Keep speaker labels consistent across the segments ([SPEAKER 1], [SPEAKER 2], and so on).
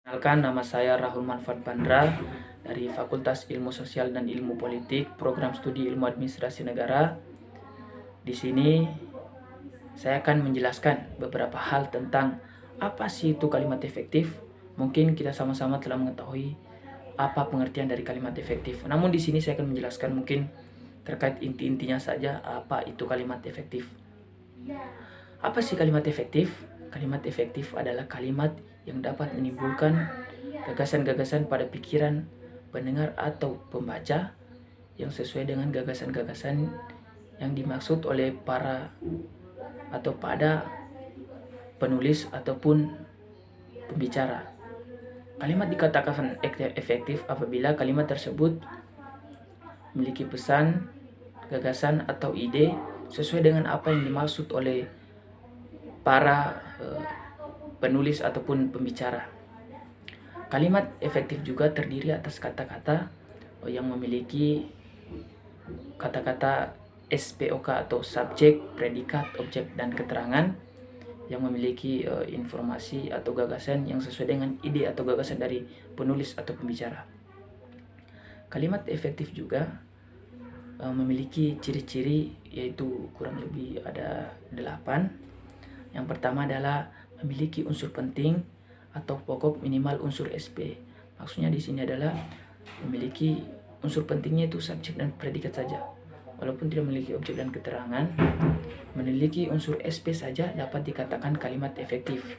[SPEAKER 1] Perkenalkan, nama saya Rahul Manfaat Pandra dari Fakultas Ilmu Sosial dan Ilmu Politik, Program Studi Ilmu Administrasi Negara. Di sini saya akan menjelaskan beberapa hal tentang apa sih itu kalimat efektif. Mungkin kita sama-sama telah mengetahui apa pengertian dari kalimat efektif. Namun di sini saya akan menjelaskan mungkin terkait inti-intinya saja apa itu kalimat efektif. Apa sih kalimat efektif? Kalimat efektif adalah kalimat yang dapat menimbulkan gagasan-gagasan pada pikiran pendengar atau pembaca yang sesuai dengan gagasan-gagasan yang dimaksud oleh pada penulis ataupun pembicara. Kalimat dikatakan efektif apabila kalimat tersebut memiliki pesan, gagasan atau ide sesuai dengan apa yang dimaksud oleh para penulis ataupun pembicara. Kalimat efektif juga terdiri atas kata-kata yang memiliki kata-kata SPOK atau subjek, predikat, objek, dan keterangan yang memiliki informasi atau gagasan yang sesuai dengan ide atau gagasan dari penulis atau pembicara. Kalimat efektif juga memiliki ciri-ciri, yaitu kurang lebih ada 8. Yang pertama adalah memiliki unsur penting atau pokok minimal unsur SP. Maksudnya di sini adalah memiliki unsur pentingnya itu subjek dan predikat saja. Walaupun tidak memiliki objek dan keterangan, memiliki unsur SP saja dapat dikatakan kalimat efektif.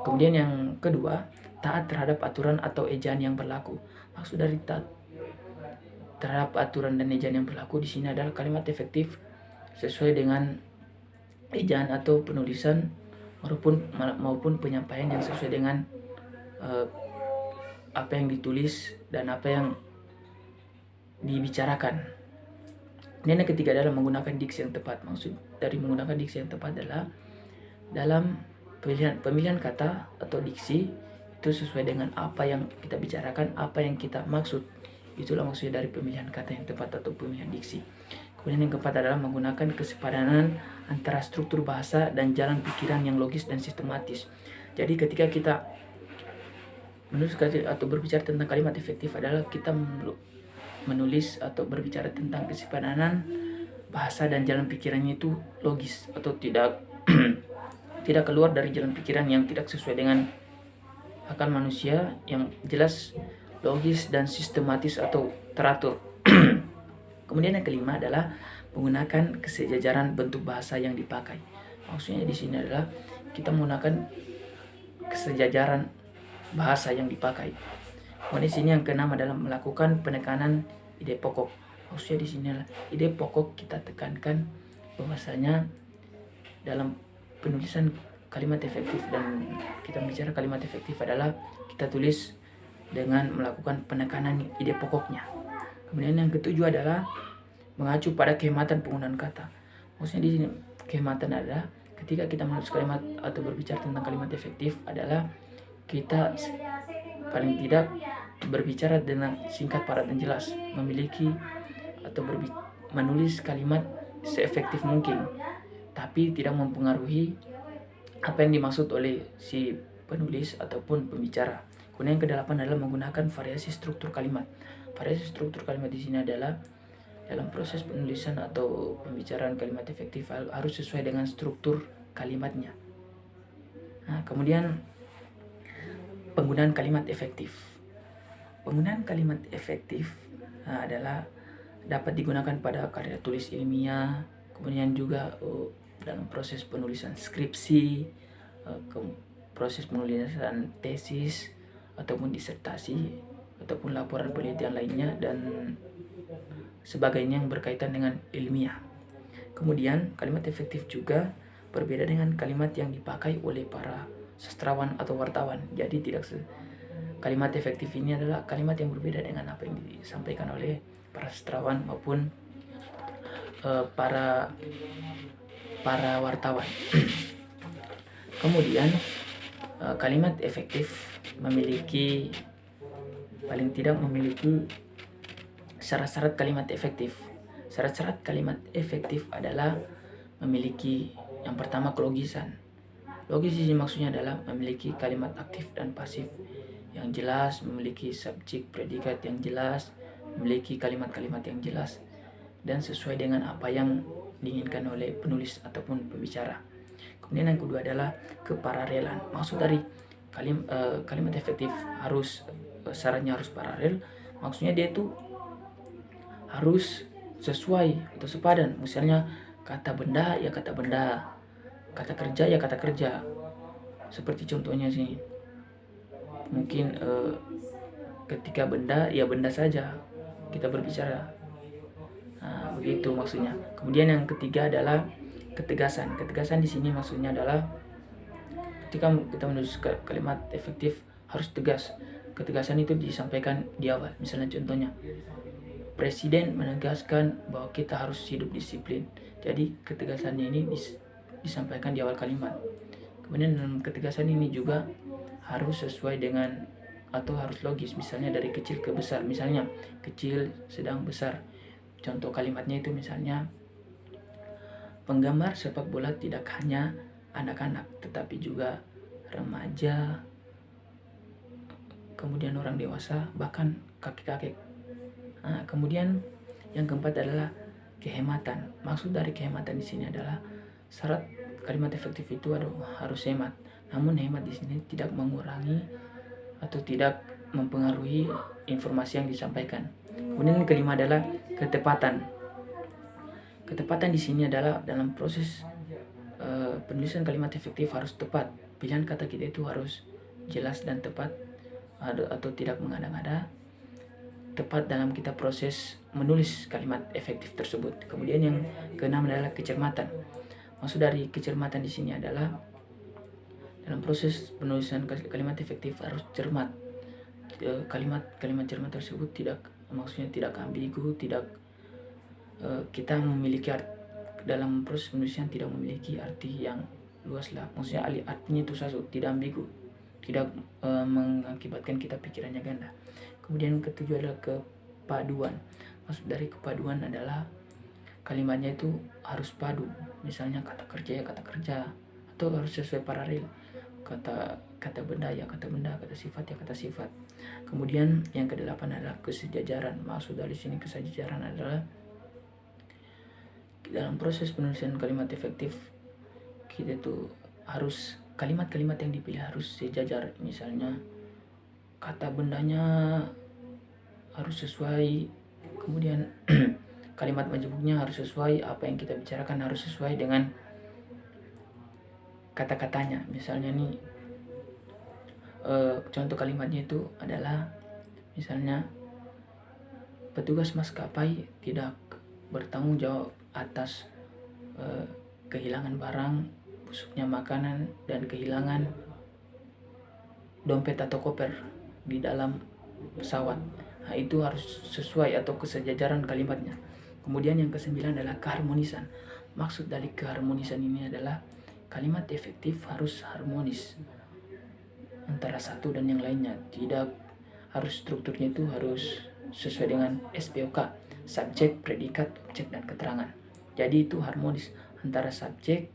[SPEAKER 1] Kemudian yang kedua, taat terhadap aturan atau ejaan yang berlaku. Maksud dari taat terhadap aturan dan ejaan yang berlaku di sini adalah kalimat efektif sesuai dengan ejaan atau penulisan maupun penyampaian yang sesuai dengan apa yang ditulis dan apa yang dibicarakan. Dan yang ketiga adalah menggunakan diksi yang tepat. Maksud dari menggunakan diksi yang tepat adalah dalam pemilihan kata atau diksi itu sesuai dengan apa yang kita bicarakan, apa yang kita maksud. Itulah maksudnya dari pemilihan kata yang tepat atau pemilihan diksi. Kemudian yang keempat adalah menggunakan kesepadanan antara struktur bahasa dan jalan pikiran yang logis dan sistematis. Jadi ketika kita menulis atau berbicara tentang kalimat efektif adalah kita menulis atau berbicara tentang kesepadanan bahasa dan jalan pikirannya itu logis atau tidak tidak keluar dari jalan pikiran yang tidak sesuai dengan akal manusia, yang jelas logis dan sistematis atau teratur. Kemudian yang kelima adalah menggunakan kesejajaran bentuk bahasa yang dipakai. Maksudnya di sini adalah kita menggunakan kesejajaran bahasa yang dipakai. Kemudian di sini yang keenam adalah melakukan penekanan ide pokok. Maksudnya di sini adalah ide pokok kita tekankan bahwasanya dalam penulisan kalimat efektif dan kita bicara kalimat efektif adalah kita tulis dengan melakukan penekanan ide pokoknya. Kemudian yang ketujuh adalah mengacu pada kehematan penggunaan kata. Maksudnya di sini kehematan adalah ketika kita menulis kalimat atau berbicara tentang kalimat efektif adalah kita paling tidak berbicara dengan singkat, padat, dan jelas, memiliki atau menulis kalimat seefektif mungkin, tapi tidak mempengaruhi apa yang dimaksud oleh si penulis ataupun pembicara. Kemudian yang kedelapan adalah menggunakan variasi struktur kalimat. Variasi struktur kalimat di sini adalah dalam proses penulisan atau pembicaraan kalimat efektif harus sesuai dengan struktur kalimatnya. Nah, kemudian penggunaan kalimat efektif. Penggunaan kalimat efektif adalah dapat digunakan pada karya tulis ilmiah, kemudian juga dalam proses penulisan skripsi, proses penulisan tesis ataupun disertasi ataupun laporan penelitian lainnya dan sebagainya yang berkaitan dengan ilmiah. Kemudian kalimat efektif juga berbeda dengan kalimat yang dipakai oleh para sastrawan atau wartawan. Jadi kalimat efektif ini adalah kalimat yang berbeda dengan apa yang disampaikan oleh para sastrawan maupun para wartawan. Kemudian kalimat efektif paling tidak memiliki syarat-syarat kalimat efektif. Syarat-syarat kalimat efektif adalah memiliki yang pertama kelogisan. Logis ini maksudnya adalah memiliki kalimat aktif dan pasif yang jelas, memiliki subjek predikat yang jelas, memiliki kalimat-kalimat yang jelas dan sesuai dengan apa yang diinginkan oleh penulis ataupun pembicara. Kemudian yang kedua adalah kepararelan. Maksud dari kalimat efektif harus syaratnya harus paralel. Maksudnya dia itu harus sesuai atau sepadan. Misalnya kata benda ya kata benda, kata kerja ya kata kerja. Seperti contohnya sih, mungkin ketika benda ya benda saja kita berbicara. Nah, begitu maksudnya. Kemudian yang ketiga adalah ketegasan. Ketegasan di sini maksudnya adalah ketika kita menulis kalimat efektif harus tegas. Ketegasan itu disampaikan di awal. Misalnya contohnya, Presiden menegaskan bahwa kita harus hidup disiplin. Jadi ketegasannya ini disampaikan di awal kalimat. Kemudian dalam ketegasan ini juga harus sesuai dengan atau harus logis. Misalnya dari kecil ke besar. Misalnya kecil, sedang, besar. Contoh kalimatnya itu misalnya, penggambar sepak bola tidak hanya anak-anak, tetapi juga remaja, kemudian orang dewasa, bahkan kakek-kakek. Nah, kemudian yang keempat adalah kehematan. Maksud dari kehematan di sini adalah syarat kalimat efektif itu harus hemat. Namun hemat di sini tidak mengurangi atau tidak mempengaruhi informasi yang disampaikan. Kemudian yang kelima adalah ketepatan. Ketepatan di sini adalah dalam proses penulisan kalimat efektif harus tepat. Pilihan kata kita itu harus jelas dan tepat atau tidak mengada-ngada. Tepat dalam kita proses menulis kalimat efektif tersebut. Kemudian yang keenam adalah kecermatan. Maksud dari kecermatan di sini adalah dalam proses penulisan kalimat efektif harus cermat. Kalimat cermat tersebut maksudnya tidak ambigu, tidak kita memiliki dalam proses penulisan tidak memiliki arti yang luas lah. Maksudnya artinya itu satu, tidak ambigu, tidak mengakibatkan kita pikirannya ganda. Kemudian ketujuh adalah kepaduan. Maksud dari kepaduan adalah kalimatnya itu harus padu. Misalnya kata kerja ya kata kerja, atau harus sesuai paralel. Kata benda ya kata benda, kata sifat ya kata sifat. Kemudian yang kedelapan adalah kesejajaran. Maksud dari sini kesejajaran adalah dalam proses penulisan kalimat efektif kita tuh harus kalimat-kalimat yang dipilih harus sejajar. Misalnya kata bendanya harus sesuai, kemudian kalimat majemuknya harus sesuai, apa yang kita bicarakan harus sesuai dengan kata-katanya. Misalnya nih contoh kalimatnya itu adalah misalnya petugas maskapai tidak bertanggung jawab atas kehilangan barang, busuknya makanan, dan kehilangan dompet atau koper di dalam pesawat. Nah, itu harus sesuai atau kesejajaran kalimatnya. Kemudian yang kesembilan adalah keharmonisan. Maksud dari keharmonisan ini adalah kalimat efektif harus harmonis antara satu dan yang lainnya. Tidak harus strukturnya itu harus sesuai dengan SPOK, subjek, predikat, objek, dan keterangan. Jadi itu harmonis antara subjek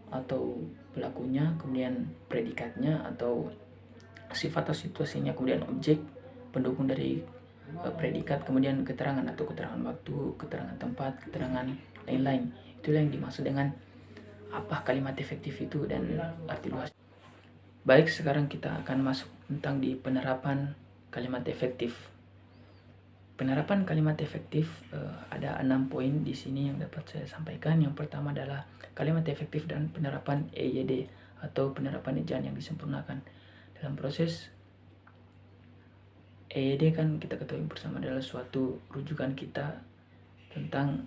[SPEAKER 1] atau pelakunya, kemudian predikatnya atau sifat atau situasinya, kemudian objek pendukung dari predikat, kemudian keterangan atau keterangan waktu, keterangan tempat, keterangan lain-lain. Itulah yang dimaksud dengan apa kalimat efektif itu dan arti luas. Baik, sekarang kita akan masuk tentang di penerapan kalimat efektif. Penerapan kalimat efektif ada 6 poin di sini yang dapat saya sampaikan. Yang pertama adalah kalimat efektif dan penerapan EYD atau penerapan ejaan yang disempurnakan. Dalam proses EYD kan kita ketahui bersama adalah suatu rujukan kita tentang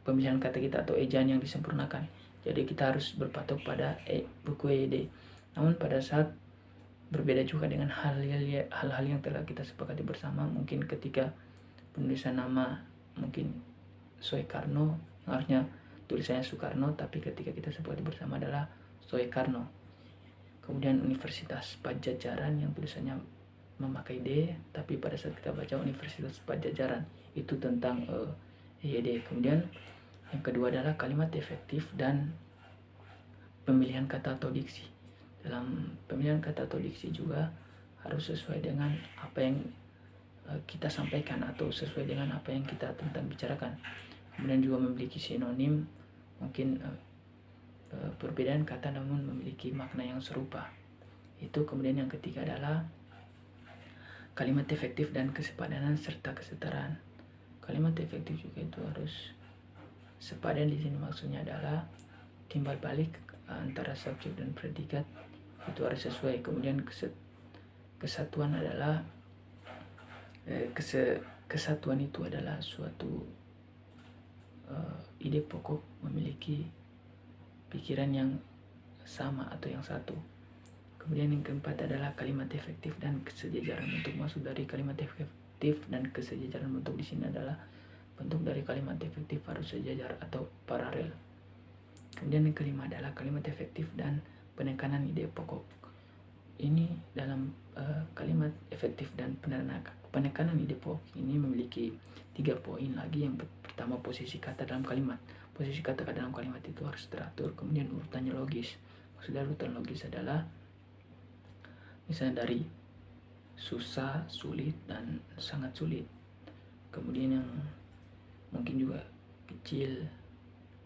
[SPEAKER 1] pemilihan kata kita atau ejaan yang disempurnakan. Jadi kita harus berpatok pada buku EYD. Namun pada saat berbeda juga dengan hal-hal yang telah kita sepakati bersama. Mungkin ketika penulisan nama mungkin Soekarno yang harusnya tulisannya Soekarno, tapi ketika kita sepakati bersama adalah Soekarno. Kemudian Universitas Pajajaran yang tulisannya memakai D, tapi pada saat kita baca Universitas Pajajaran itu tentang EYD. Kemudian yang kedua adalah kalimat efektif dan pemilihan kata atau diksi. Dalam pemilihan kata atau diksi juga harus sesuai dengan apa yang kita sampaikan atau sesuai dengan apa yang kita tentang bicarakan. Kemudian juga memiliki sinonim, mungkin perbedaan kata namun memiliki makna yang serupa. Itu kemudian yang ketiga adalah kalimat efektif dan kesepadanan serta kesetaraan. Kalimat efektif juga itu harus sepadan. Di sini maksudnya adalah timbal balik antara subjek dan predikat itu harus sesuai. Kemudian kesatuan adalah kesatuan itu adalah suatu ide pokok, memiliki pikiran yang sama atau yang satu. Kemudian yang keempat adalah kalimat efektif dan kesejajaran. Untuk masuk dari kalimat efektif dan kesejajaran, bentuk di sini adalah bentuk dari kalimat efektif harus sejajar atau paralel. Kemudian yang kelima adalah kalimat efektif dan penekanan ide pokok. Ini dalam kalimat efektif dan penekanan ide pokok ini memiliki 3 poin lagi. Yang pertama, posisi kata dalam kalimat. Posisi kata dalam kalimat itu harus teratur. Kemudian urutannya logis. Maksud dari urutan logis adalah misalnya dari susah, sulit, dan sangat sulit. Kemudian yang mungkin juga kecil,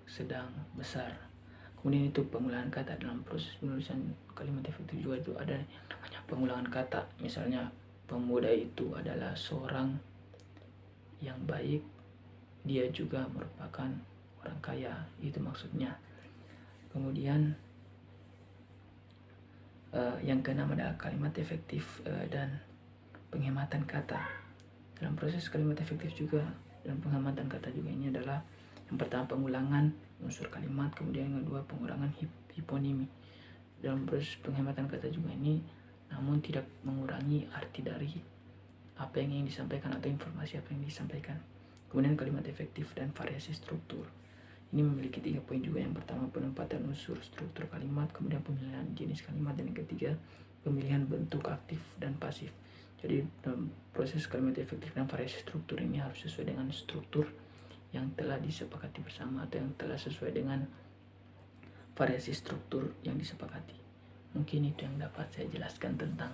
[SPEAKER 1] sedang, besar. Kemudian itu pengulangan kata. Dalam proses penulisan kalimat efektif juga itu ada yang namanya pengulangan kata. Misalnya pemuda itu adalah seorang yang baik, dia juga merupakan orang kaya, itu maksudnya. Kemudian yang keenam adalah kalimat efektif dan penghematan kata. Dalam proses kalimat efektif juga dan penghematan kata juga ini adalah yang pertama pengulangan unsur kalimat, kemudian yang kedua pengurangan hiponimi. Dalam proses penghematan kata juga ini namun tidak mengurangi arti dari apa yang ingin disampaikan atau informasi apa yang disampaikan. Kemudian kalimat efektif dan variasi struktur. Ini memiliki 3 poin juga. Yang pertama penempatan unsur struktur kalimat, kemudian pemilihan jenis kalimat, dan yang ketiga pemilihan bentuk aktif dan pasif. Jadi dalam proses kalimat efektif dan variasi struktur ini harus sesuai dengan struktur yang telah disepakati bersama atau yang telah sesuai dengan variasi struktur yang disepakati. Mungkin itu yang dapat saya jelaskan tentang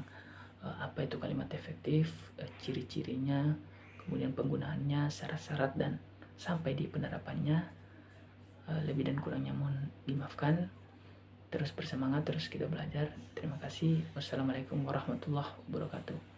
[SPEAKER 1] apa itu kalimat efektif, ciri-cirinya, kemudian penggunaannya, syarat-syarat, dan sampai di penerapannya. Lebih dan kurangnya mohon dimaafkan. Terus bersemangat, terus kita belajar. Terima kasih. Wassalamualaikum warahmatullahi wabarakatuh.